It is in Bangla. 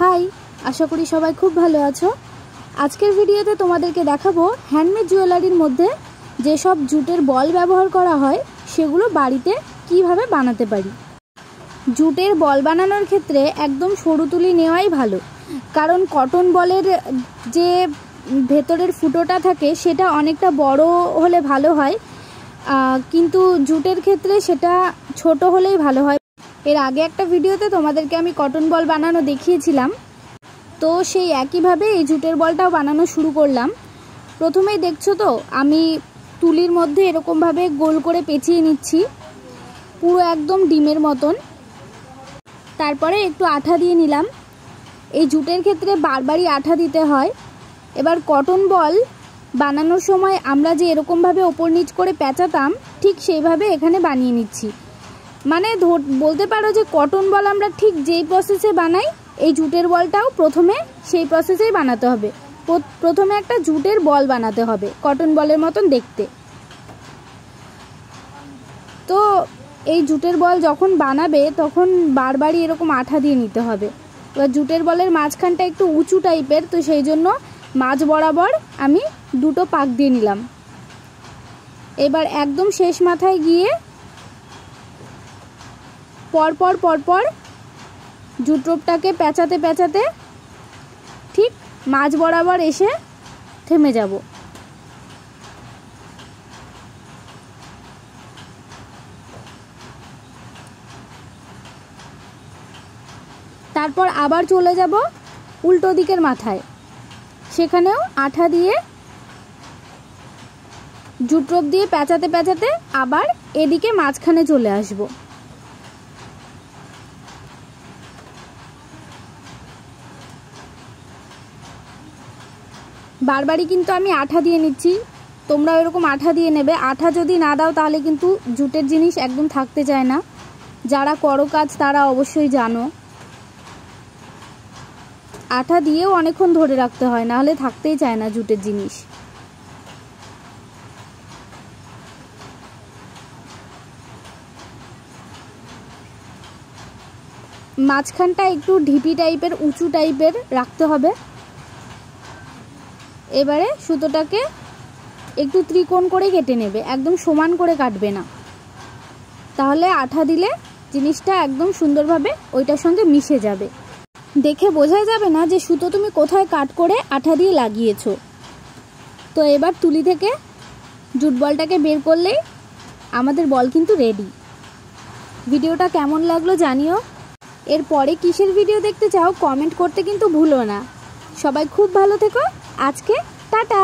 हाई आशा करी सबाई खूब भालो आछो। आजकेर भिडियोते तोमादेरके देखाबो हैंडमेड जुएलारिर मध्य जे सब जुटेर बल व्यवहार करा हय सेगुलो बाड़ीते किभाबे बानाते पारी। जुटेर बल बानानोर क्षेत्रे एकदम सरू तुली नेওয়াই भालो, कारण कटन बलेर जे भेतरेर फुटोटा थाके सेटा अनेकटा बड़ो होले भालो हय, किन्तु जुटेर क्षेत्रे सेटा छोटो होलेई भालो हय। एर आगे एक भिडियोते तोमादेरके आमी कटन बल बानानो देखिएछिलाम, तो सेई एकई भावे एई जुटेर बलटाओ बानानो शुरू करलाम। प्रथमेई देखछो तो आमी तुलिर मध्य एरकम भावे गोल करे पेचिए निচ্ছি पुरो एकदम डिमेर मतन। तारपरे एकटु आठा दिए निलाम। एई जुटेर क्षेत्रे बारबारई आठा दिते हय। एबार कटन बल बानानोर समय आमरा जे एरकम भावे ओपर नीच करे पेঁচাতাম ठीक सेइभावे एखाने बानिয়ে निচ্ছি। माने बोलते पारो जे कटन बल आमरा ठीक जेई प्रसेसे बानाई এই জুটের বলটাও প্রথমে সেই প্রসেসেই বানাতে হবে। প্রথমে একটা জুটের বল বানাতে হবে কটন বলের মতন দেখতে। তো এই জুটের বল যখন বানাবে তখন বারবারই এরকম আঠা দিয়ে নিতে হবে। এবার জুটের বলের মাঝখানটা একটু উঁচু টাইপের, তো সেই জন্য মাঝ বরাবর আমি দুটো পাক দিয়ে নিলাম। এবার একদম শেষ মাথায় গিয়ে পরপর পরপর জুটরোপটাকে পেঁচাতে পেঁচাতে ঠিক মাঝ বরাবর এসে থেমে যাব। তারপর আবার চলে যাব উল্টো দিকের মাথায়, সেখানেও আঠা দিয়ে জুটরোপ দিয়ে পেঁচাতে পেঁচাতে আবার এদিকে মাঝখানে চলে আসব। বারবারই কিন্তু আমি আঠা দিয়ে নিচ্ছি, তোমরা এরকম আঠা দিয়ে নেবে। আঠা যদি না দাও তাহলে কিন্তু জুটের জিনিস একদম থাকতে চায় না। যারা করো কাজ তারা অবশ্যই জানো, আঠা দিয়েও অনেকক্ষণ ধরে রাখতে হয়, না হলে থাকতেই চায় না জুটের জিনিস। মাঝখানটা একটু ঢিপি টাইপের উঁচু টাইপের রাখতে হবে। এবারে সুতোটাকে একটু ত্রিকোণ করে কেটে নেবে, একদম সমান করে কাটবে না, তাহলে আঠা দিলে জিনিসটা একদম সুন্দরভাবে ওইটার সঙ্গে মিশে যাবে। দেখে বোঝাই যাবে না যে সুতো তুমি কোথায় কাট করে আঠা দিয়ে লাগিয়েছো। তো এবার তুলি থেকে জুট বলটাকে বের করলেই আমাদের বল কিন্তু রেডি। ভিডিওটা কেমন লাগলো জানিও। এরপরে কিসের ভিডিও দেখতে চাও কমেন্ট করতে কিন্তু ভুলো না। সবাই খুব ভালো থেকো। আজকে টাটা।